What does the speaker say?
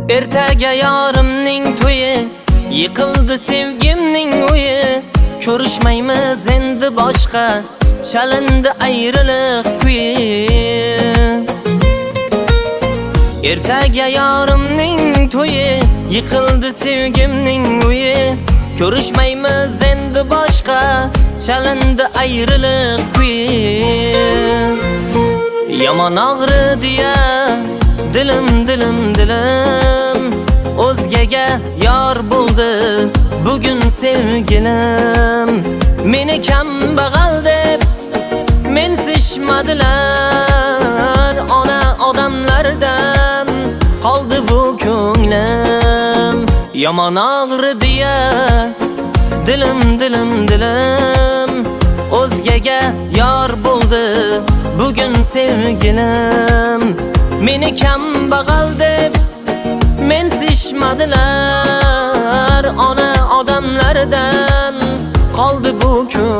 Ertaga yorimning to'yi, yiqildi sevgimning o'yi. Ko'rishmaymiz endi boshqa, chalindi ayriliq kuyi. Ertaga yorimning to'yi, yiqildi sevgimning o'yi. Ko'rishmaymiz endi boshqa, chalindi ayriliq kuyi. Yomon og'ridiya dilim o'zgaga yor bo'ldi bugun sevgilim. Meni kambag'al deb mensishmadilar, ona odamlardan qoldi bu ko'nglim. Yomon og'ridiya dilim o'zgaga yor bo'ldi bugun sevgilim. Meni kambag'al deb mensishmadilar, ona odamlardan qoldi bu ko'nglim.